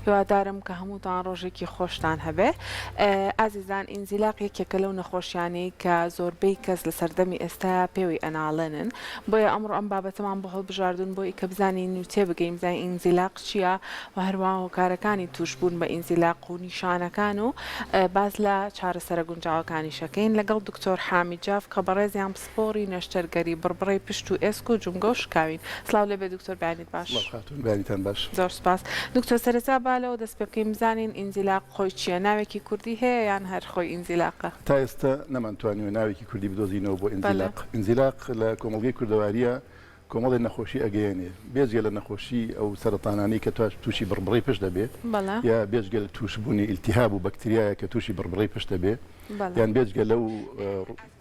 هیوادارم کە هەمووتان ڕۆژێکی خۆشتان هەبێ. ئازیزان ئینزیلاق یەکێکە لەو نەخۆشیانەی کە زۆربەی کەس لە سەردەمی ئێستا پێوی ئەناڵێنن، بۆیە ئەمڕۆ ئەم بابەتەمان بە هەڵبژاردون بۆی کە بزانین و تێبگەین بزانین ئینزیلاق چییە و هەروە هۆکارەکانی توشبوون بە ئینزیلاق و نیشانەکان و باز لە چارەسەرە گونجاوەکانی شەکەین لەگەڵ دکتۆر حامید جاف کە بەڕێزیان پسپۆڕی نەشتەرگەری بڕبڕی پشت و ئێسک و جونگە و شکاوین. سڵاو لێبێ دکتۆر بەیانیت باش. بەیانیتان باش. زۆر سپاس. دکتۆر سەرەتا بالەوە دەست پێ بکەین بزانین ئینزیلاق خۆی چییە؟ ناوێکی کوردی هەیە یان هەر خۆی ئینزیلاقە؟ تا ئێستا نەمانتوانیوە ناوێکی کوردی بدۆزینەوە بۆ ئینزیلاق. ئینزیلاق لە کۆمەڵگەی کوردەواریە کۆمەڵی نەخۆشی ئەگەیەنێ، بێجگە لە نەخۆشی ئەو سەرەتانانەی کە تووشی بڕبڕی پشت دەبێت یا بێجگە لە تووشبوونی ئیلتیهاب و بەکتریایە کە تووشی بڕبڕی پشت دەبێت یان بێجگە لەو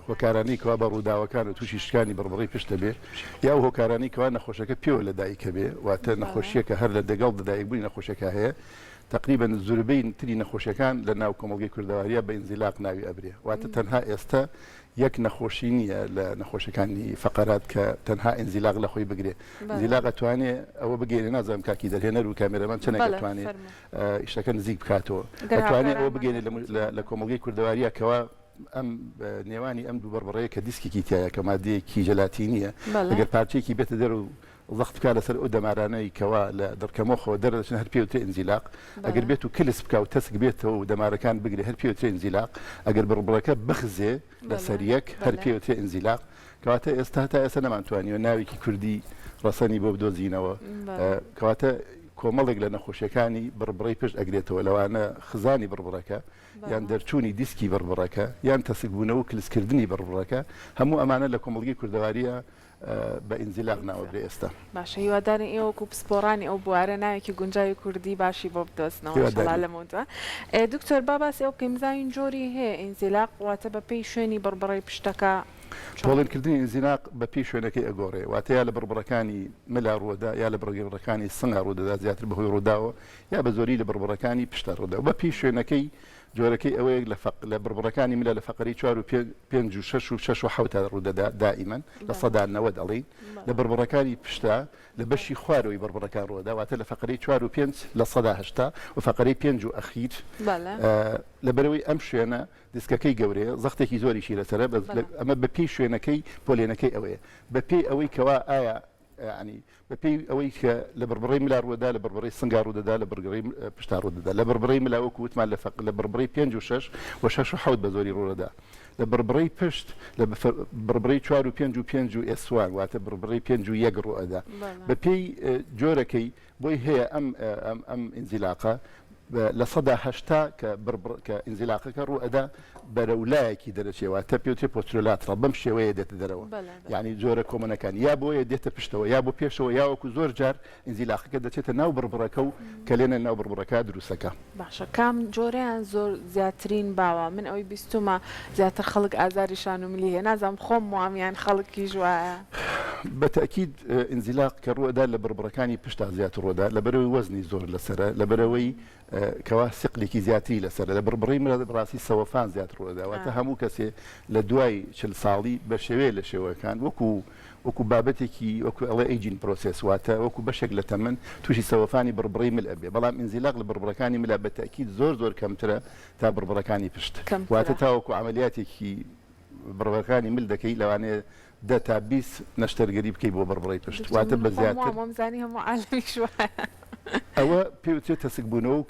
هۆکارانەی کەوا بە ڕووداوەکان و تووشی شکانی بڕبڕی پشت دەبێت یا ئەو هۆکارانەی کەوا نەخۆشەکە پێوە لە دایکە بێ واتە نەخۆشیەکە هەر لە دەگەڵ دەدایکبوونی نەخۆشەکە هەیە. تقریبا زۆربەی تری نەخۆشیەکان لە ناو کۆمەڵگەی کوردەواریە بە ئینزیلاق ناوی ئەبرێ، واتە تەنها ئێستا یەک نەخۆشی نییە لە نەخۆشیەکانی فەقەرات کە تەنها ئینزیلاق لە خۆی بگرێ. ئینزیلاق ئەتوانێت ئەوە بگەێنێ، نازانم کاکی دەرهێنەر و کامێرەمان چەندێک دەتوانێت ئیشەکە نزیک بکاتەوە، دەتوانێت ئەوە بگەێنێت لە کۆمەڵگەی کوردەواریە کەوا ئەم نێوانی ئەم دوو بەربڕەیە کە دیسکێکی تایە کە مادەیەکی ژەلاتینیە ئەگەر پارچەیەکی بێتە دەر و ضغط بکات لەسەر ئەو دەمارانەی کەوا لە دەرکەمەوەخەوە دەردەچن هەر پێوترێ ئینزیلاق. ئەگەر بێت و کلس بکە و تەسک بێتەوە و دەمارەکان بگرێ هەر پێوترێ ئینزیلاق. ئەگەر بڕبڕەکە بخزێ لەسەر یەک هەر پێوترێ ئینزیلاق. کەواتە ئێستا تا ئێستا نەمانتوانیوە ناوێکی کوردی ڕەسەنی بۆ بدۆزینەوە. کەواتە کۆمەڵێک لە نەخۆشیەکانی بڕبڕی پشت ئەگرێتەوە، لەوانە خزانی بڕبڕەکە یان دەرچوونی دیسکی بڕبڕەکە یان تەسکبوونەوە و کلسکردنی بڕبڕەکە، هەموو ئەمانە لە کۆمەڵگەی کوردەواریە بە ئینزیلاق ناوەبرێ ئێستا. باشە، هیوادارین ئێوەکو پسپۆڕانی ئەو بوارە ناوێکی گونجاوی کوردی باشی بۆ بدۆزنەوە ئینشاڵڵا لەمەوە. دکتۆر با باسی ئەو بکەین بزانین جۆری هەیە ئینزیلاق واتە بە پێی شوێنی بڕبڕی پشتەکە تۆڵێنکردنی ئینزیلاق بە پێی شوێنەکەی ئەگۆڕێ، واتە یا لە بڕبڕەکانی ملا ڕووەدا یا لە بڕبڕەکانی سنگا ڕوودەدا زیاتر بەهۆی ڕووداوە یا بە زۆری لە بڕبڕەکانی پشتە ڕوودا. بە پێی شوێنەکەی جۆرەکەی ئەوەیە لە بڕبڕەکانی ملا لە فەقەری 4 و 5 و 6 و 6 و 7 ڕوودەدا دائیمەن لە سەدا 90 دەڵێن. لە بڕبڕەکانی پشتە لە بەشی خوارەوەی بڕبڕەکان ڕووەدا واتە لە فەقەری 4 و 5 لە سەدا 8 و فەقەری 5 و ئەخیر لەبەرەوەی ئەم شوێنە دیسکەکەی گەورەیە زەختێکی زۆریشی لەسەرە. ئەمە بە پێی شوێنەکەی پۆلێنەکەی ئەوەیە، بە پێی ئەوەی کەوا ئایا ینی بەپێی ئەوەی کە لە بڕبڕی ملا ڕووەدا لە بڕبڕی سنگا ڕوودەدا لە بڕگەڕی پشتا ڕوودەدا لە بڕبڕی ملا وەکو وتمان لە بڕبڕی 5 و 6 و 6 و 7 بە زۆری ڕوودەدا لە بڕبڕی پشت لە بڕبڕی 4 و 5 و 5 و ئێسوان واتە بڕبڕی 5 و 1 ڕوئەدا. بەپێی جۆرەکەی بۆی هەیە ئەم ئینزیلاقە لە سەدا 8 کە ئینزیلاقەکە ڕوئەدا بەرەولایەکی دەرەچێەوە تا پێوتێ پۆسترۆلاترە بەم شێوەیە دێتە دەرەوە، یعنی جۆرە کۆمەنەکان یا بۆیە دێتە پشتەوە یا بۆ پێشەوە یاوەکو زۆر جار ئینزیلاقەکە دەچێتە ناو بڕبڕەکە و کە لێنە ناو بڕبڕەکە دروستەکە. باشە، کام جۆرەیان زۆر زیاترین باوە؟ من ئەوەی بیستمە زیاتر خەڵک ئازاریشان و ملی هەیە، نازانم خۆم وامیان خەڵکی ژوایە. بەتەکید ئینزیلاق کە ڕوەدا لە بڕبڕەکانی پشتا زیاتر ڕۆدا لەبەرەوەی وەزنی زۆر لەسرە، لەبەرەوەی کەوا سقلێکی زیاتری لەسەر لە بڕبڕی ڕاستی سەوەفان زیاتر ڕۆداواتە هەموو کەسێ لە دوای 40 ساڵی بە شێوەیە لە شێوەکان وەکو بابەتێکی وەکو ئەڵێ ئەیجین پرۆسس واتە وەکو بەشێک لە تەمەن تووشی سەوەفانی بڕبڕی مل ئەبێ، بەڵام ئینزیلاق لە بڕبڕەکانی ملا بەتەکید زۆر کەمترە تا بڕبڕەکانی پشت، واتە تاوەکو عملیاتێکی بڕبڕەکانی مل دەکەی لەوانەیە 10 تا 20 نەشتەرگەری بکەی بۆ بڕبڕی پشت، واتە بە زیاتر مامزانی هەموو عالەمی شوایە. ئەوە پێوترێت تەسکبوونەوە و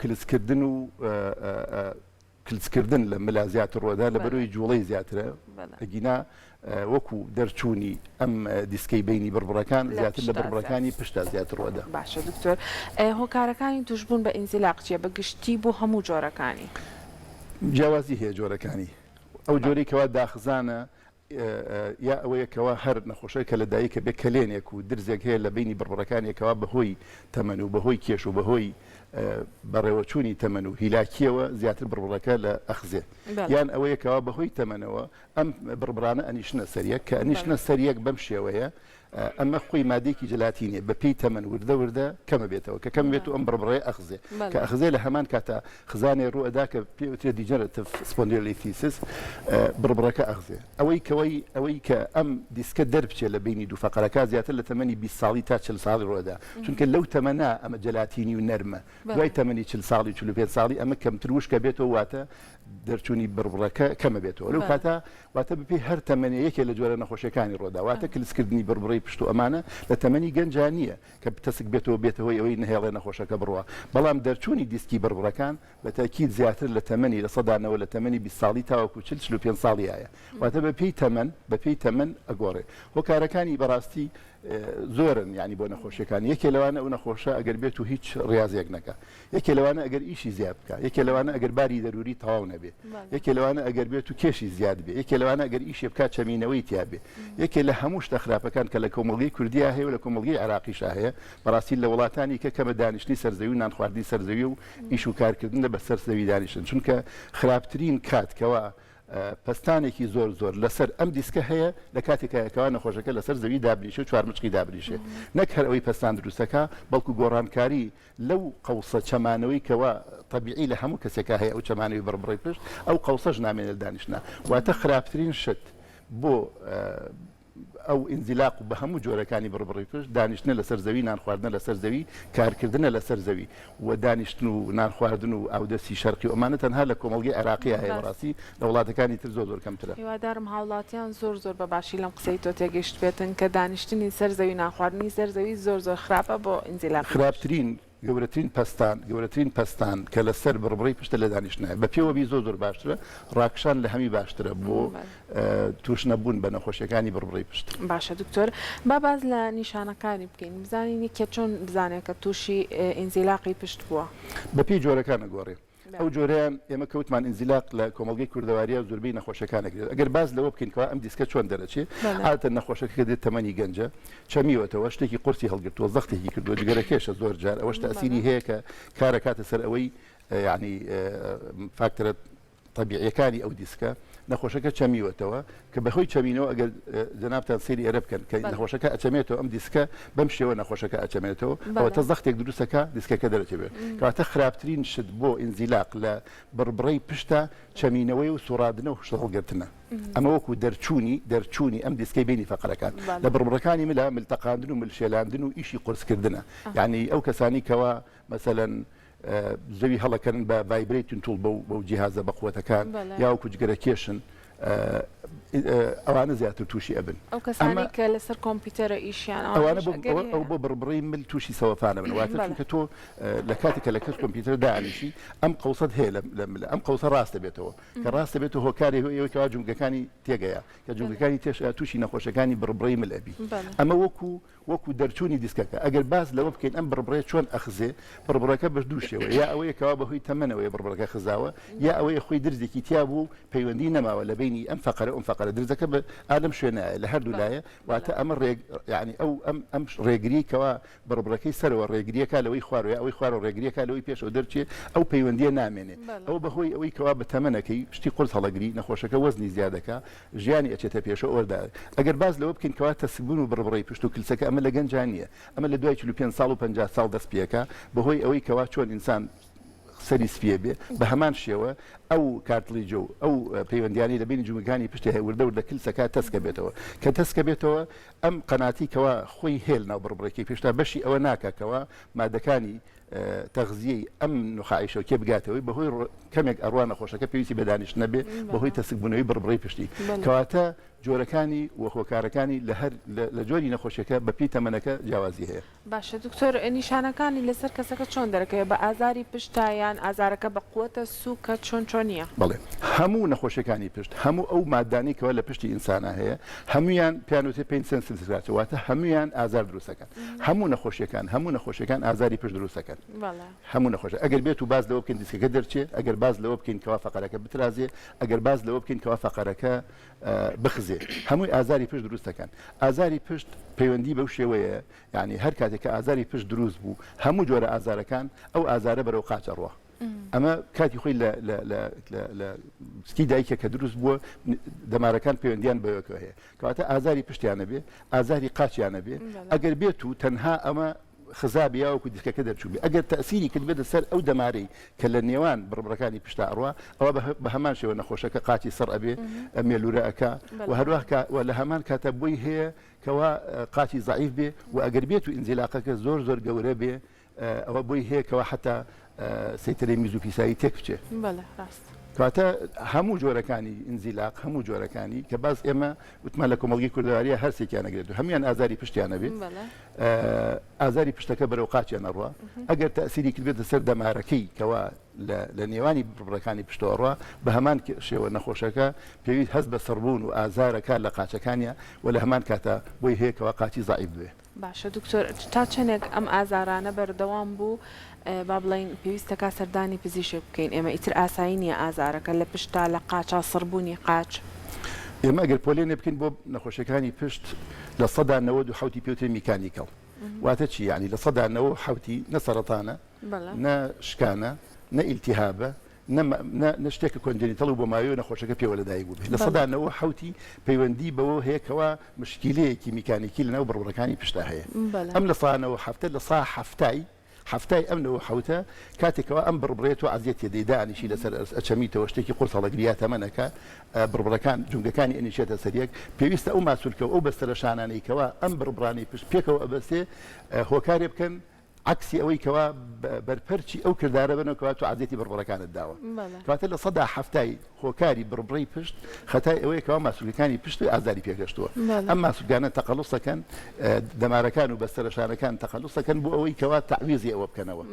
کلسکردن لە ملا زیاتر ڕۆدا لەبەرەوەی جوڵەی زیاترە ئەگینا وەکو دەرچوونی ئەم دیسکەی بینی بڕبڕەکان زیاتر لە بڕبڕەکانی پشتا زیاتر ڕۆدا. باشە دکتۆر، هۆکارەکانی توشبوون بە ئینزیلاق چیە بە گشتی بۆ هەموو جۆرەکانی؟ جیاوازی هەیە جۆرەکانی، ئەو جۆرەی کەوا داخزانە یا ئەوەیەکەوە هەر نەخۆشەی کە لە دایکە بێ کەلێنێک و درزێک هەیە لە بینی بڕبڕەکانێکەوە بەهۆی تەمەن و بەهۆی کێش و بەهۆی بەڕێوەچوونی تەمەن و هیلاکیەوە زیاتر بڕبڕەکە لە ئەخزێ، یان ئەوەیەکەوە بەهۆی تەمەنەوە ئەم بڕبڕانە ئەنیشنە سەریەک کە ئەنیشنە سەریەک بەم شێوەیە ئەمە خۆی مادێکی جلاتینێ بە پێی تەمەن وردە وردە کەمە بێتەوە کە کەم بێت و ئەم بڕبڕێ ئەخزێ کە ئەخزێ لە هەمان کاتە خزانێ ڕوئەدا کە پێوترێت دیجەنرەتیڤ سپۆندیلۆلیتیسس بڕبڕەکە ئەخزێ ئەوەی کە ئەم دیسکە دەربچێت لە بینی دوو فەقەرەکە زیاتر لە تەمەنی 20 ساڵی تا 40 ساڵی ڕوئەدا چونکە لەو تەمەنا ئەمە جلاتینی و نەرمە دوای تەمەنی 40 ساڵی 45 ساڵی ئەمە کەمتر وشکە بێتەوە واتە دەرچوونی بڕبڕەکە کەمە بێتەوە لەو کاتە واتە بپێ هەر تەمەنی یەکێ لە جۆرە نەخۆشیەکانی ڕۆدا واتە کلسکردنی بڕبڕی پشت و ئەمانە لە تەمەنی گەنجان نییە کە تەسک بێتەوەی ئەوەی نهێڵێ نەخۆشەکە بڕوە بەڵام دەرچوونی دیسکی بڕبڕەکان بە تاکید زیاتر لە تەمەنی لە سەدانەوە لە تەمەنی 20 ساڵی تاوەکو 45 ساڵی هەیە واتە بەپێی تەمەن ئەگۆڕێ هۆکارەکانی بەڕاستی زۆرن ینی بۆ نەخۆشیەکان یەکێ لەوانە ئەو نەخۆشە ئەگەر بێت و هیچ ڕاضیەک نەکە یەکێ لەوانە ئەگەر ئیشی زیاد بکە یەکێ لەوانە ئەگەر باری دەروری تەواو نەبێ یەکێ لەوانە ئەگەر بێت و کێشی زیاد بێ یەکێ لەوانە ئەگەر ئیشی بکات چەمینەوەی تیا بێ یەکێ لە هەموو شتە خراپەکان کە لە کۆمەڵگەی کوردیا هەیە و لە کۆمەڵگەی عێراقیشا هەیە بەڕاستی لە وڵاتانی کە کەمە دانیشتنی سەرزەوی و نانخواردنی سەرزەوی و ئیش و کارکردن بە سەر زەوی دانیشتن چونکە خراپترین کاتکەوە پستانێکی زۆر لەسەر ئەم دیسکە هەیە لە کاتێکەکەوە نەخۆشەکە لەسەر زەوی دابریشە و چوارمچقی دابریشێ نەک هەر ئەوەی پستان دروستەکە بەڵکو گۆڕانکاری لەو قەوسە چەمانەوەی کەوا طبیعی لە هەموو کەسێکە هەیە ئەو چەمانەوەی بڕبڕی پشت ئەو قەوسەش نامێنێت دانیشتنە واتە خراپترین شت بۆ ئەو ئینزیلاق و بە هەموو جۆرەکانی بڕبڕی پشت دانیشتنە لەسەر زەوی نان خواردنە لەسەر زەوی کارکردنە لەسەر زەوی و دانیشتن و نان خواردن و ئاودەستی شەرقی و ئەمانە تەنها لە کۆمەڵگەی عێراقی هەیە بەڕاستی لە وڵاتەکانی تر زۆر کەمترە هیوادارم هاوڵاتیان زۆر بە باشی لەم قسەی تۆ تێگەیشت بێتن کە دانیشتنی سەر زەوی ناخواردنی سەر زەوی زۆر خراپە بۆ ئینزیلاق خراپترین گەورەترین پستان کە لەسەر بڕبڕی پشتە لە دانیشتنایە بە پێوەبی زۆر باشترە ڕاکشان لە هەمی باشترە بۆ توش نەبوون بە نەخۆشیەکانی بڕبڕی پشت باشە دکتۆر با باز لە نیشانەکانی بکەین بزانین کە چۆن بزانێت کە تووشی ئینزیلاقی پشت بووە بە پێی جۆرەکانە گۆڕێ ئەو جۆرەیان ئێمە کەوتمان ئینزیلاق لە کۆمەڵگەی کوردەواریە و زۆربەی نەخۆشەکانەکرێت ئەگەر باز لەوە بکەینکەوە ئەم دیسکە چۆن دەرەچێت هاتە نەخۆشەکە دێت تەمەنی گەنجە چەمیوەتەوە شتێکی قورسی هەڵگرتووە زەختێکی کردووە جگەرە کێشە زۆر جار ئەوەش تەئسیری هەیە کە کارە کاتە سەر ئەوەی یعنی فاکتەرە طبیعیەکانی ئەو دیسکە نەخۆشەکە چەمیوەتەوە کە بەهۆی چەمینەوە ئەگەر جەنابتان سەیری ئەرە بکەن کە نەخۆشەکە ئەچەمێتەوە ئەم دیسکە بەم شێوە نەخۆشەکە ئەچەمێتەوە ئەوەتە زەختێک دروستەکە دیسکەکە دەرەچێت کەواتە خراپترین شت بۆ ئینزیلاق لە بڕبڕەی پشتە چەمینەوەی و سوڕادنە و شەڵگرتنە ئەمە وەکو دەرچوونی ئەم دیسکەی بینی فەقەرەکان لە بڕبڕەکانی ملا ملتەقاندن و ملشێلاندن و ئیشی قورسکردنە یعنی ئەو کەسانی کەوا مەسەلەن زەوی هەڵەکەن بە ڤایبرێتین توڵ بەو جیهازە بە قووەتەکان یا وەکو جگەرە کێشن ئەوانە زیاتر تووشی ئەبن ئەو کەسانی کە لەسەر کۆمپیوتەرە ئیشیان ئەوانە ئەو بۆ بڕبڕی مل تووشی سەوەفانە بن واتە چونکە تۆ لە کاتێکە لە کەس کۆمپیوتەر دانیشی ئەم قەوسەت هەیە لە ئەم قەوسە ڕاستە بێتەوە کە ڕاستە بێتەوە هۆکاری ئەوەیەوە جونگەکانی تێگەیە کە جونگەکانی تووشی نەخۆشەکانی بڕبڕی مل ئەبی ئەمە وەکو دەرچوونی دیسکەکە ئەگەر باز لەوە بکەین ئەم بڕبڕێ چۆن ئەخزێ بڕبڕەکە بەش دووشەوە یا ئەوەیە کەوا بەهۆی تەمەنەوەی بڕبڕەکە خزاوە یا ئەوەیە خۆی درزێکی تیا بوو پەیوەندی نەماوە لە بینی ئەم فەقەرە ئەم فەقەرە درزەکە بە ئادەم شوێنایە لە هەردوو لایە واتە ئەمە یعنی ئەم ڕێگری کەوا بڕبڕەکەی سەرەوە ڕێگریەکە لەوەی خوارەوە ئەوەی خوارە ڕێگریەکە لەوەی پێشەوە دەرچێ ئەو پەیوەندیە نامێنێ ئەو بەهۆی ئەوەی کەوا بە تەمەنەکەی شتی قرس هەڵەگری نەخۆشەکە وەزنی زیادەکە ژیانی ئەچێتە پێشە ئۆردا ئەگەر باز لەوە بکەین کەوا تەسبوون و بڕبڕی پشت و کلسەکە ئەمە لە گەنجانیە ئەمە لە دوای 45 ساڵ و 50 ساڵ دەست پێەکە بەهۆی ئەوەی کەوا چۆن ئینسان سەری سپیە بێ بە هەمان شێوە ئەو کارتلیجە و ئەو پەیوەندیانی لە بینی جومەکانی پشتی هەیە وردە کلسەکە تەسکە بێتەوە کە تەسکە بێتەوە ئەم قەناتی کەوا خۆی هێل ناو بڕبڕێکی پێشتا بەشی ئەوە ناکەکەوە مادەکانی تەغزیەی ئەم نوخائیشەوە کێ بگاتەوەی بەهۆی کەمێک ئەڕوان نەخۆشەکە پێویستی بەدانیشت نەبێ بەهۆی تەسکبوونەوەی بڕبڕی پشتی کەواتە جۆرەکانی وەخۆکارەکانی لە جۆری نەخۆشیەکە بە پێی تەمەنەکە جیاوازی هەیە باشە دکتۆر نیشانەکانی لەسەر کەسەکە چۆن دەرەکەوێت بە ئازاری پشتایان ئازارەکە بە قووەتە سووکە چۆنیە بڵێ هەموو نەخۆشیەکانی پشت هەموو ئەو مادانی کەەوە لە پشتی ئینسانە هەیە هەمویان پیانوتێ پێ سنساتواتە هەمویان ئازار دروستەکەن هەموو نەخۆشیەکان ئازاری پشت دروستەکەن هەموو نەخۆش ئەگەر بێت و باز لەوە بکەین دیسکەکە دەرچێت ئەگەر باز لەوە بکەین کەوا فەقەرەکە بترازێ ئەگەر باز لەوە بکەین کەوا فەقەرەکە بخزێ هەمووی ئازاری پشت دروستەکەن ئازاری پشت پەیوەندی بەو شێوەیە یعنی هەر کاتێک کە ئازاری پشت دروست بوو هەموو جۆرە ئازارەکان ئەو ئازارە بەرەو قاچە ڕوە ئەمە کاتی خۆی لە ستی دایکە کە دروست بووە دەمارەکان پەیوەندیان بەوەکەوە هەیە کەواتە ئازاری پشتیانە بێ ئازاری قاچیانە بێ ئەگەر بێت و تەنها ئەمە خزابی یاوەکو دیسکەکە دەرچوو بێ ئەگەر تەسیری کرد بێتە سەر ئەو دەمارەی کە لە نێوان بڕبڕەکانی پشتا ئەڕوا ئەوە بە هەمان شێوە نەخۆشەکە قاچی سەر ئەبێ مێلورە ئەکا و هەروە لە هەمان کاتە بۆی هەیە کەوا قاچی زعیف بێ و ئەگەر بێت و ئینزیلاقەکە زۆر زۆر گەورە بێ ئەوە بۆی هەیە کەوا حتا سەیتەرەی میز و پیسایی تێک بچێ کاتە هەموو جۆرەکانی ئینزیلاق هەموو جۆرەکانی کە باز ئێمە وتمان لە کۆمەڵگەی کوردەواریە هەرسێکیان نەگرێت و هەمیان ئازاری پشتیانە بێت ئازاری پشتەکە بەرەو قاچیان نەڕوە ئەگەر تەسیری کرد بێتە سەر دەمارەکەی کەوا لە نێوانی بڕەکانی پشتۆڕە بە هەمان شێوە نەخۆشەکە پێویست هەست بە سەربوون و ئازارەکە لە قاچەکانیە و لە هەمان کاتە بۆی هەیەکەوە قاچی زعیف بێ. باشە دکتۆر تا چەندێک ئەم ئازارانە بەردەوام بوو با بڵین پێویستەکە سەردانی پزیشک بکەین ئێمە ئیتر ئاسایی نیە ئازارەکە لە پشتا لە قاچا سڕبوونی قاچ ئێمە ئەگەر پۆلێنێ بکەین بۆ نەخۆشیەکانی پشت لە 90 پێوتری میکانیکەڵ واتە چی یعنی لە 90 نە سەرەتانە نە شکانە نە ئیلتیهابە نە شتێکە کۆنجنیتەڵ و بۆ ماوەی نەخۆشەکە پێوە لەدایک بوو لە 90 پەیوەندی بەوە هەیەکەوە مشکلەیەکی میکانیکی لەناو بڕبڕەکانی پشتا هەیە ئەم لە 90 لە سا هەفتای ئەم 90 کاتێکەوە ئەم بڕبڕێت و عزیەت دەیدانیشی لەسەر ئەچەمیتەوە شتێکی قورسەڵەگریات ئەمەنەکە بڕبڕەکان جونگەکانی ئەنیشێتە سەریەک پێویستە ئەو ماسوولکەوە ئەو بەستە لە شانانەیەکەوە ئەم بڕبڕانی پشت پێکەوە ئەبەستێ هۆکارێ بکەن عکسی ئەوەی کەوا بەرپەرچی ئەو کردارە بنەوەکەوە تو عادەتی بڕبڕەکانت داوە کاتە لە 170 هۆکاری بڕبڕی پشت خەتای ئەوەیە کەوا ماسوولەکانی پشت ئازاری پێگەشتووە ئەم ماسوولگانە تەقەلوسەکەن دەمارەکان و بەستەرەشانەکان تەقەلوسەکەن بۆ ئەوەی کەوا تعویزی ئەوە بکەنەوە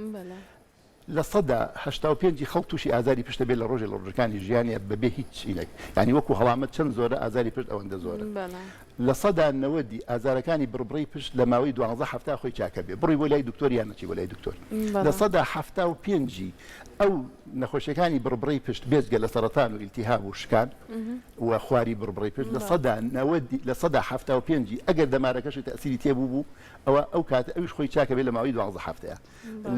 لە 185 خەڵک تووشی ئازاری پشتە بێت لە ڕۆژی لە ڕۆژەکانی ژیانیە بەبێ هیچ چینێک ینی وەکو هەڵامەت چەند زۆرە ئازاری پشت ئەوەندە زۆرە لە 190 ئازارەکانی بڕبڕی پشت لە ماوەی 12 هەفتا خۆی چاکە بێ بڕی بۆ لای دکتۆر یان نەچی بۆ لای دکتۆر لە 175 ئەو نەخۆشیەکانی بڕبڕی پشت بێزگە لە سەرەتان و ئیلتیهاب و شکان و خواری بڕبڕی پشت لە 175 ئەگەر دەمارەکەشی تەسیری تێبوو بوو ئەو کاتە ئەوش خۆی چاکە بێت لە ماوەی 12 هەفتەیە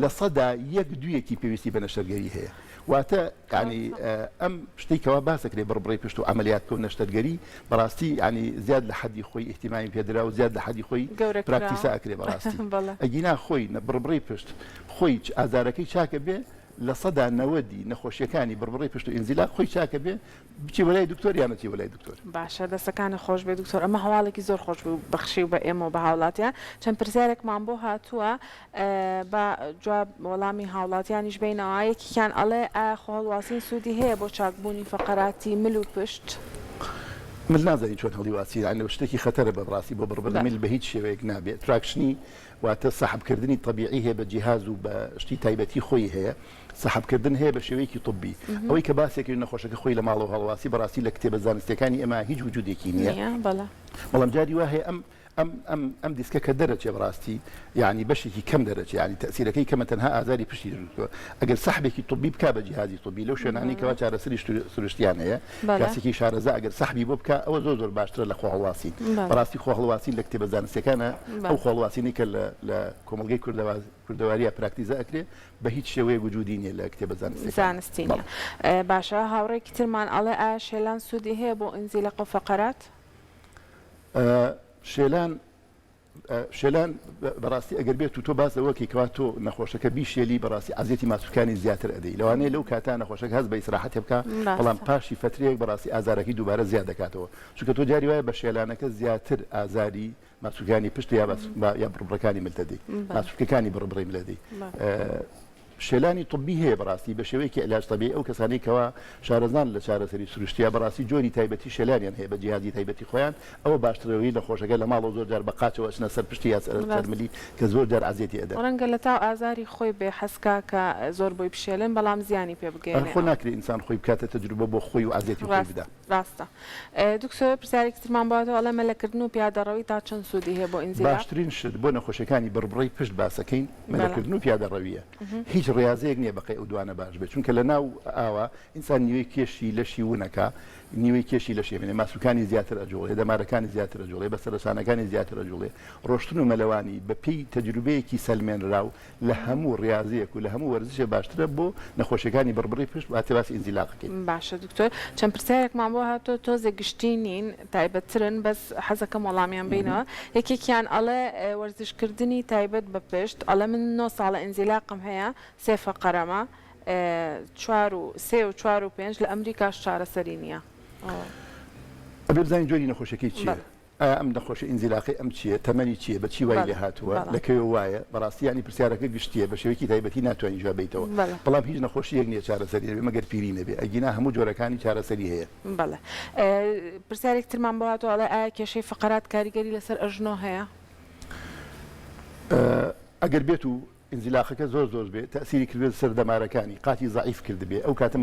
لە 101 پێویستی بە نەشتەرگەری هەیە واتە ینی ئەم شتێکەوە باسەکرێ بڕبڕی پشت و عملیات و نەشتەرگەری بەڕاستی ینی زیاد لە حەدی خۆی احتیمامی پێدرا و زیاد لە حەدی خۆی پراکتیسا ئەکرێ بەڕاستی ئەگینا خۆی بڕبڕی پشت خۆی ئازارەکەی چاکە بێ لە 190 نەخۆشیەکانی بڕبڕی پشت و ئینزیلاق خۆی چاکە بێ بچی وەلای دکتۆر یان نەچی وەلای دکتۆر باشە دەستەکانی خۆش بێ دکتۆر ئەمە هەواڵێکی زۆر خۆش بوو بەخشی و بە ئێمە و بە هاوڵاتیان چەند پرسیارێکمان بۆ هاتووە بە جواب وەڵامی هاوڵاتیانیش بینەوە یەکیان ئەڵێ خۆڵواسین سوودی هەیە بۆ چاکبوونی فەقەراتی مل و پشت من نازانی چۆن هەڵیواسی عنە شتێکی خەتەرە بەڕاستی بۆ بڕبڕ مل بە هیچ شێوەیەک نابێت تراکشنی واتە سەحبکردنی طبیعی هەیە بە جیهاز و بە شتی تایبەتی خۆی هەیە سەحبکردن هەیە بە شێوەیەکی طبی ئەوەی کە باسێکی نەخۆشەکە خۆی لە ماڵ و هەڵواسی بەڕاستی لە کتێبە زانستیەکانی ئێمە هیچ وجودێکی نییە بەڵام جاری وا هەیە ئەم دیسکە کە دەرەچێ بڕاستی یعنی بەشێکی کەم دەرەچێ ینی تەسیرەکەی کەمە تەنها ئازاری پشتی دروستکەوە ئەگەر سەحبێکی طبی بکا بە جیهازی طبی لەو شوێنانی کەوا چارەسەری سروشتیان هەیە کاسێکی شارەزا ئەگەر سەحبی بۆ بکە ئەوە زۆر باشترە لە خۆهەڵواسی بەڕاستی خۆهەڵواسی لە کتێبە زانستیەکانە ئەو خۆهەڵواسینی کە لە کۆمەڵگەی کوردەواریە پراکتیزە ئەکرێ بە هیچ شێوەیە وجودی نیە لە کتێبە زانستی باشە هاوڕێکی ترمان ئەڵێ ئایا شێلان سوودی هەیە بۆ ئینزیلاق و فەقەرات شێلان بەڕاستی ئەگەر بێت و تۆ باز ئەوەکی کەوا تۆ نەخۆشەکە بیشێلی بەڕاستی عزیەتی ماسوولەکانی زیاتر ئەدەی لەوانەیە لەو کاتە نەخۆشەکە هەست بە ئیسراحەت بکە بەڵام پاشی فترەیەک بەڕاستی ئازارەکەی دووبارە زیاد دەکاتەوە چونکە تۆ جاری وایە بە شێلانەکە زیاتر ئازاری ماسوولەکانی پشت یا بڕبڕەکانی ملتەدەی ماسوولەکانی بڕبڕی ملەدەی شێلانی طبی هەیە بەڕاستی بە شێوەیەکی علاج طبیعی ئەو کەسانەی کەوا شارەزان لە چارەسەری سروشتیا بەڕاستی جۆری تایبەتی شێلانیان هەیە بە جیهازی تایبەتی خۆیان ئەوە باشترەوەی لە خۆشەکە لە ماڵەوە زۆر جار بە قاچەوە ئەچنە سەر پشتی یا سەرمەلی کە زۆر جار عزیەتی ئەدەن ڕەنگە لە تاو ئازاری خۆی بێ حەسکا کە زۆر بۆی بشێلن بەڵام زیانی پێ بگەێنێ خۆ ناکرێت ئینسان خۆی بکاتە تەجروبە بۆ خۆی و عزیەتی خۆی بدا ڕاستە دکتۆر پرسیارێکی ترمان بۆتەوە ئەڵێ مەلەکردن و پیادەڕەوی تا چەند سوودی هەیە بۆ ئینزیلاق باشترین شت بۆ نەخۆشیەکانی بڕبڕی پشت باسەکەین مەلەکردن و پیادەڕەویە هیچ هیچ ڕاضەیەک نییە بەقی ئەو دوانە باش بێت چونکە لە ناو ئاوا ئینسان نیوەی کێشی لەشی ونەکە نیوەی کێشی لە شێمێنێ ماسوولەکانی زیاتر ئەجوڵێ دەمارەکانی زیاتر ئەجوڵێ بەسەرسانەکانی زیاتر ئەجوڵێ ڕۆشتن و مەلەوانی بە پێی تەجروبەیەکی سەلمێنراو لە هەموو ڕاضەیەک و لە هەموو وەرزشە باشترە بۆ نەخۆشیەکانی بڕبڕی پشت واتە باسی ئینزیلاقەکەی. باشە دکتۆر چەند پرسیارێکمان بۆ هاتۆ تۆزێک گشتی نین تایبەتترن بەس حەزەکەم وەڵامیان بینەوە یەکێکیان ئەڵێ وەرزشکردنی تایبەت بە پشت ئەڵێ من 9 ساڵە ئینزیلاقم هەیە 3 فەقەرەمە 4 و 5 لە ئەمریکاش چارەسەری نییە. ئەبێ بزانین جۆری نەخۆشیەکەی چییە؟ ئەم نەخۆشی ئینزیلاقی ئەم چییە؟ تەمەنی چییە؟ بە چی وای لێ هاتووە؟ لەکەوێ وایە؟ بەڕاستی ینی پرسیارەکە گشتیە بە شێوەیەکی تایبەتی ناتوانانی جواب بیتەوە. بەڵام هیچ نەخۆشیەک نییە چارەسەری نەبێ مەگەر پیری نەبێ ئەگینا هەموو جۆرەکانی چارەسەری هەیە. بەڵێ پرسیارێک ترمان بۆ هاتووە ئەڵێ ئایا کێشەی فەقەرات کاریگەری لەسەر ئەژنۆ هەیە؟ ئەگەر بێت و ئینزیلاقەکە زۆر بێ تەسیری کردێت سەر دەمارەکانی قاتی زعیف کرد بێ ئەو کاتە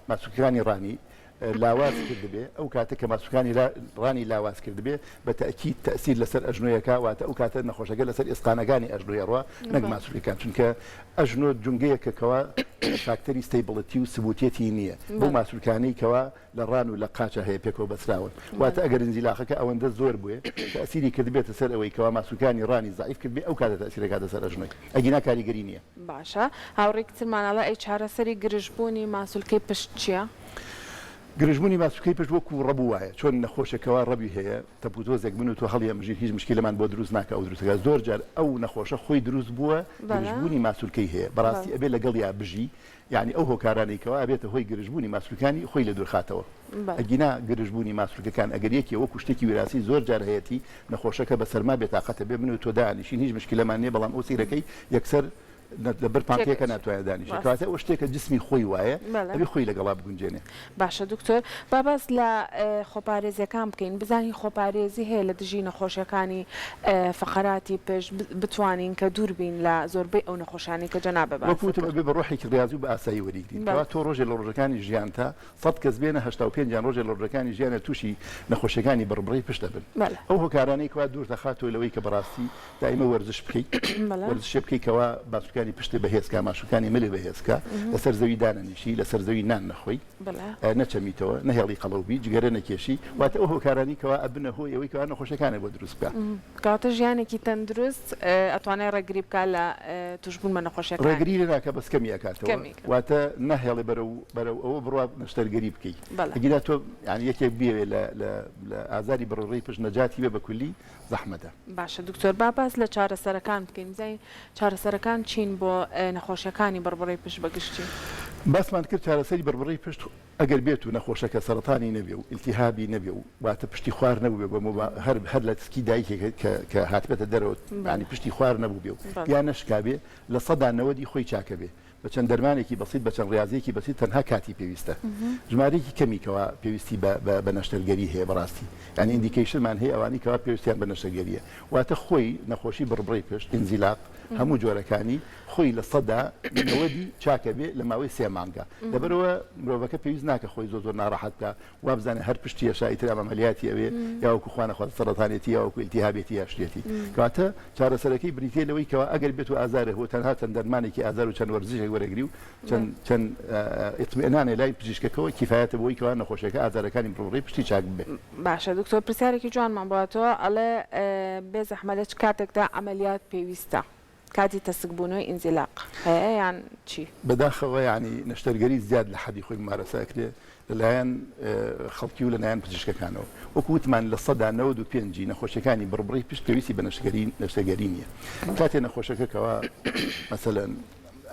ماسوولەکانی ڕانی لاواز کرد بێ ئەو کاتە کە ماسوولەکانی ڕانی لاواز کرد بێ بە تەکید تەسیر لەسەر ئەژنۆیەکە واتە ئەو کاتە نەخۆشەکە لەسەر ئێسقانەکانی ئەژنۆی ڕوا نەک ماسوولەکان چونکە ئەژنۆ جونگەیەکەکەوە فاکتەری ستەیبڵەتی و سبوتێتی نییە بۆ ماسوولەکانی کەوا لە ڕان و لە قاچە هەیە پێکەوە بەسراون واتە ئەگەر ئینزیلاقەکە ئەوەندە زۆر بووێ تەسیری کرد بێتە سەر ئەوەی کەوا ماسوولەکانی ڕانی زعیف کرد بێ ئەو کاتە تەسیرەکە لەسەر ئەژنۆی ئەگینا کاریگەری نییە. باشە هاوڕێک ترمانەڵە ئەی چارەسەری گرژبوونی ماسوولکەی پشت چییە؟ گرژبوونی ماسوولکەی پشت وەکو ڕەبوو وایە چۆن نەخۆشەکەەوە ڕەبی هەیە تەپوتۆزێک من و تۆ هەڵی ئەمژیر هیچ مشکلەمان بۆ دروست ناکە ئەو دروستەکە زۆر جار ئەو نەخۆشە خۆی دروست بووە گرژبوونی ماسوولکەی هەیە بەڕاستی ئەبێ لەگەڵ یا بژی یعنی ئەو هۆکارانێکەوە ئەبێتە هۆی گرژبوونی ماسوولەکانی خۆی لە دوورخاتەوە ئەگینا گرژبوونی ماسوولەکان ئەگەر یەکی وەکو شتێکی وراسی زۆر جار هەیەی نەخۆشەکە بە سەرما بێتاقەتە بێ من و تۆ دانیشین هیچ مشکلەمان نییە بەڵام ئەو سیرەکەی یەکسەر لەبەر پانتەیەکە ناتوانێت دانیشێت کاتە ئەو شتێکە جسمی خۆی وایە ئەبێ خۆی لەگەڵا بگونجێنێ. باشە دکتۆر با باس لە خۆپارێزیەکان بکەین بزانین خۆپارێزی هەیە لە دژی نەخۆشیەکانی فەقەراتی پشت بتوانین کە دوور بین لە زۆربەی ئەو نەخۆشانی کە جەنابە وەکوتم ئەبێ بە ڕۆحێکی ڕاضی و بە ئاسایی وەریگرین کەوا تۆ ڕۆژێ لە ڕۆژەکانی ژیان تا 100 کەس بێنە 85 یان ڕۆژێ لە ڕۆژەکانی ژیانە تووشی نەخۆشیەکانی بڕبڕی پشت دەبن ئەو هۆکارانەی کەوا دوور دەخاتەوە لەوەی کە بەڕاستی دائیمە وەرزش بکەیت وەرزشە بکەیتەوە باسوولەکانی پشت بەهێزکە ماشوولەکانی ملی بەهێزکە لەسەر زەوی دانەنیشی لەسەر زەوی نان نەخۆی نەچەمیتەوە نەهێڵی قەڵەوبی جگەرە نەکێشی واتە ئەو هۆکارانی کەوا ئەبنە هۆی ئەوەی کەوا نەخۆشەکانە بۆ دروست بکە کاتە ژیانێکی تەندروست ئەتوانێت ڕێگری بکە لە توشبوون بە نەخۆشیەکان ڕێگری لەناکە بەس کەمی ئەکاتەوە واتە نەهێڵێ بەرەو ئەوە بڕوا نەشتەرگەری بکەیت ئەگیرا تۆ یعنی یەکێک بیەوێ لە ئازاری بڕڕی پشت نەجاتی بێ بە کولی زەحمەتە. باشە دکتۆر با باس لە چارەسەرەکان بکەین بزانین چارەسەرەکان چین بۆ نەخۆشیەکانی بڕبڕی پشت بەگشتی. باسمان کرد چارەسەری بڕبڕی پشت ئەگەر بێت و نەخۆشەکە سەرەتانی نەبێ و ئیلتیهابی نەبێ و واتە پشتی خوار نەبوو بێ هەر لە تسکی دایکێک کە هاتبێتە دەرەوە ینی پشتی خوار نەبوو بێ و یان نەشکابێ لە 100 خۆی چاکە بێ بە چەند دەرمانێکی بەسیت بە چەند ڕاضەیەکی بەسیت تەنها کاتی پێویستە ژمارەیەکی کەمیکەوە پێویستی بە نەشتەرگەری هەیە بەڕاستی ینی ئیندیکیشنمان هەیە ئەوانی کەوا پێویستیان بە نەشتەرگەریە واتە خۆی نەخۆشی بڕبڕی پشت ئینزیلاق هەموو جۆرەکانی خۆی لە 100 چاکە بێ لە ماوەی 3 مانگە لەبەرەوە مرۆڤەکە پێویست ناکە خۆی زۆر ناڕەحەت بکە وابزانێ هەر پشتی شایتر ئەمەلیاتی ئەوێ یاوەکو خوانەخوات سەرەتانێتی یاوەکو ئیلتیهابێتی یا شتێتی کەواتە چارەسەرەکەی بریتێ لەوەی کەوا ئەگەر بێت و ئازارە هۆ تەنها چەند دەرمانێکی ئازار و چەند وەرزشێک وەرەگری و چەند ئیطمئنانێ لای پزیشکەکەەوە کیفایەتە بۆی کەوا نەخۆشیەکە ئازارەکانی بڕبڕی پشتی چاک بێ. باشە دکتۆر پرسیارێکی جوانمان بۆهاتەوە ئەڵێ بێ زەحمەت لە چ کاتێکدا ئەمەلیات پێویستە کاتی تەسکبوونەوەی ئینزیلاق هەیە یان چی؟ بەداخەوە ینی نەشتەرگەری زیاد لە حەدی خۆی مارەساکرێ لەلایەن خەڵکی و لەلایەن پزیشکەکانەوە وەکو وتمان لە 95 نەخۆشیەکانی بڕبڕی پشت پێویستی بە نەشتەرگەری نییە کاتێ نەخۆشەکەکەوە مەسەلەن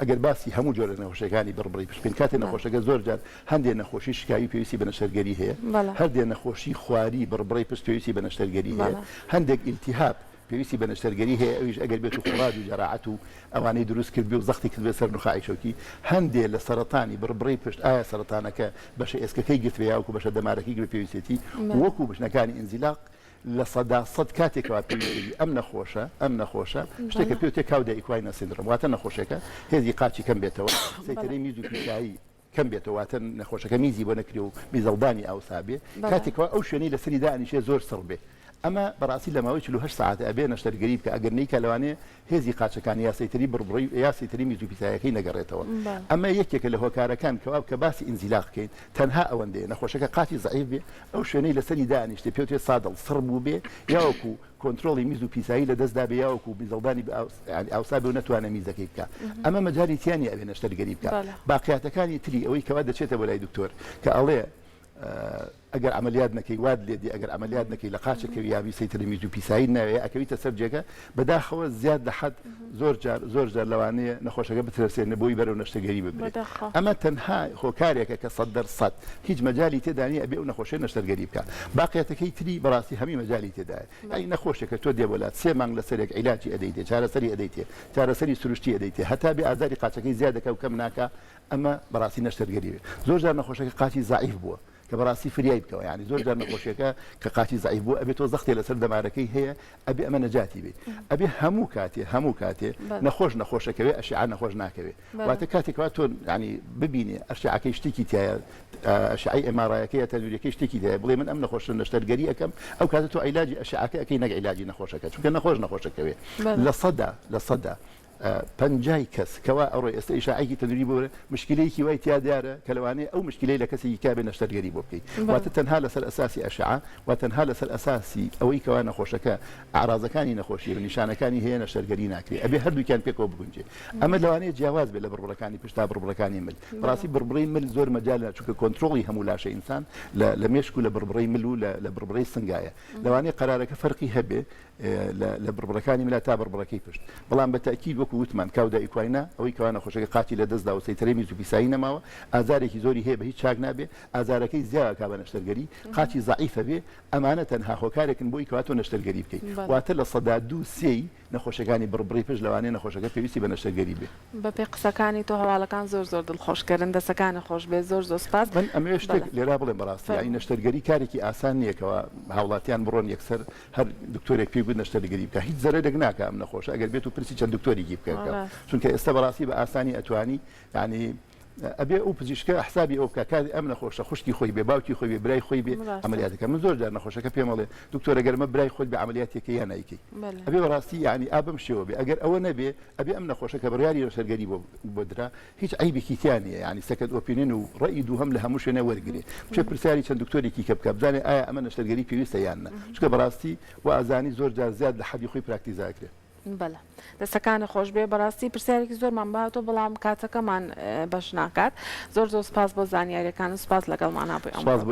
ئەگەر باسی هەموو جۆرە نەخۆشیەکانی بڕبڕی پشت بین کاتێ نەخۆشەکە زۆر جار هەندێک نەخۆشی شکاوی پێویستی بە نەشتەرگەری هەیە هەردێک نەخۆشی خواری بڕبڕی پشت پێویستی بە نەشتەرگەری هەیە هەندێک ئیلتیهاب پێویستی بە نەشتەرگەری هەیە ئەویش ئەگەر بێت و خوڕاد و جەراعەت و ئەوانەی دروست کرد بێ و زەختی کرد بێ سەر نوخاعی شەوکی هەندێک لە سەرەتانی بڕبڕی پشت ئایا سەرەتانەکە بەشە ئێسکەکەی گرتوێ یاوەکو بەشە دەمارەکەی گرێ پێویستێتی وەکو بشنەکانی ئینزیلاق لە 100 کاتێکەوە پێویستی ئەم نەخۆشە شتێکە پێوتێ کاودە ئیکواینە سیندرۆم واتە نەخۆشیەکە هێزی قاچی کەم بێتەوە سەیتەرەی میز و پیشایی کەم بێتەوە واتە نەخۆشەکە میزی بۆ نەکری و میزەڵدانی ئاوسابێ کاتێکەوە ئەو شوێنەی لەسەری دانیشێ زۆر سڕ بێ ئەمە بەڕاستی لە ماوەی 48 ساعت ئەبێ نەشتەرگەری بکە ئەگەر نەیکە لەوانەیە هێزی قاچەکانی یاسەیتری بڕبڕی یاسەیتری میزوپیسایەکەی نەگەڕێتەوە ئەمە یەکێکە لە هۆکارەکان کە باسی ئینزیلاق بکەین تەنها ئەوەندەیە نەخۆشەکە قاچی زەعیف بێ ئەو شوێنەی لەسەری دانیشتێ پێوتێ سادڵ سڕ بوو بێ یاوەکو کۆنتترۆلی میز و پیسایی لە دەستدا بێ یاوەکو بیزەڵدانی ئاوسا بێ و نەتوانە میزەکەی بکە ئەمە مەجای تیانی ئەبێ نەشتەرگەری بکە باقیاتەکانی تری ئەوەی کەوا دەچێتە بۆ لای دکتۆر کە ئەڵێ ئەگەر عملیات نەکەی واد لێدی ئەگەر عملیات نەکەی لە قاچەکەوی یابی سەیتری میز و پیسایی ناوێ ئەکەویتە سەر جێگە بەداخەوە زیاد لە حەد زۆر جار لەوانەیە نەخۆشەکە بترسێنە بۆی بەرەو نەشتەگەری ببرێت ئەمە تەنها هۆکارێکە کە 100% هیچ مەجای تێدانی ئەبێ ئەو نەخۆشیە نەشتەرگەری بکە باقیەتەکەی تری بەڕاستی هەمی مەجای تێدایە ئەی نەخۆشێکە تۆ دێ وڵات 3 مانگ لەسەرێک عیلاجی ئەدەیتێ چارەسەری ئەدەیتێ چارەسەری سروشتی ئەدەیتێ هەتا بێ ئازاری قاچەکەی زیادەکە و کەم ناکە ئەمە بەڕاستی نەشتەرگەری بێت زۆر جار نەخۆشەکە قاچی زەعیف بووە کە بەڕاستی فریای بکەوە یعنی زۆر جار نەخۆشیەکە کە قاچی زەعیف بووە ئەبێ تۆ زەختێ لەسەر دەمارەکەی هەیە ئەبێ ئەمە نەجاتی بێت ئەبێ هەموو کاتێ نەخۆشەکەوێ ئەشعە نەخۆش ناکەوێت واتە کاتێکەوە تۆ ینی ببینێ ئەشعەکەی شتێکی تایە ئەشعەی ئێمارایەکەی یا تەنوریەکەی شتێکی تایە بڵێ من ئەم نەخۆشە نەشتەرگەری ئەەکەم ئەو کاتە تۆ عیلاجی ئەشعەکە ئەەکەی نەک عیلاجی نەخۆشەکە چونکە نەخۆشەکەوێ لە سەدا 50 کەس کەوا ئەوڕۆی ئێستا ئیشاعەیەکی تەنوری بۆرە مشکلەیەکی وای تیا دیارە کە لەوانەیە ئەو مشکلەی لە کەسێکی کابێ نەشتەرگەری بۆ بکەیت واتە تەنها لەسەر ئەساسی ئەشعە و تەنها لەسەر ئەساسی ئەوەی کەوا نەخۆشەکە ئاڕازەکانی نەخۆشی و نیشانەکانی هەیە نەشتەرگەری ناکرێت ئەبێ هەردووکیان پێکەوە بگونجێ ئەمە لەوانەیە جیاواز بێت لە بڕبڕەکانی پشتا بڕبڕەکانی مل بەڕاستی بڕبڕی مل زۆر مەجالە چونکە کۆنتترۆڵی هەموو لاشە ئینسان لە مێشک و لە بڕبڕی مل و لە بڕبڕی سنگایە لەوانەیە قەرارەکە فەرقی هەبێ لە بڕبڕەکانی ملا تا بڕبڕەکەی پشت بەڵام بە تاکید وەکو وتمان کاودا ئیکواینە ئەوەی کەوا نەخۆشەکە قاچی لە دەستدا و سەیتەرەی میز و پیسایی نەماوە ئازارێکی زۆری هەیە بە هیچ چاک نابێ ئازارەکەی زیاد کا بە نەشتەرگەری قاچی زەعیفە بێ ئەمانە تەنها هۆکارێکن بۆی کەوا تۆ نەشتەرگەری بکەیت واتە لە 102 نەخۆشەکانی بڕبڕی پشت لەوانەیە نەخۆشەکە پێویستی بە نەشتەرگەری بێ بەپێی قسەکانی تۆ هەواڵەکان زۆر دڵخۆشکردن دەسەکانی خۆش بێ زۆر سپاس من ئەمە شتێک لێرا بڵێم بەڕاستی ئەی نەشتەرگەری کارێکی ئاسان نییەکەوە هاوڵاتیان بڕۆن یەکسەر هەر دکتۆرێک پێی گوت نەشتەرگەری بکە هیچ زەرێک ناکە ئەم نەخۆشە ئەگەر بێت و پرسی چەند دکتۆرێکی بکە چونکە ئێستا بەڕاستی بە ئاسانی ئەتوانی ینی ئەبێ ئەو پزیشکە حسابی ئەو بکە کاری ئەم نەخۆشە خوشکی خۆی بێ باوکی خۆی بێ برای خۆی بێ عملیاتەکە من زۆر جار نەخۆشەکە پێمەڵێ دکتۆرە گەرمە برای خۆی بێ عملیاتێکی یان نایکەی ئەبێ بەڕاستی ینی ئابم شێوە بێ ئەگەر ئەوە نەبێ ئەبێ ئەم نەخۆشەکە بڕیاری نەشتەرگەری بۆ درا هیچ عیبێکی تیان نیە ینی سەکەت ئۆپینین و ڕەئی دووهەم لە هەموو شوێنە وەرگێ بچێ پرسیاری چەند دکتۆرێکی کە بکە بزانێ ئایا ئەمە نەشتەرگەری پێویستە یان نە چونکە بەڕاستی و ئازانی زۆر جار زیاد لە حەدی خۆی پراکتیزاکرێت بەڵێ دەستەکانی خۆش بێ بەڕاستی پرسیارێکی زۆرمان باتۆ بەڵام کاتەکەمان بەش ناکات زۆر سپاس بۆ زانیاریەکان و سپاس لەگەڵمان نابووی ئەمڕۆ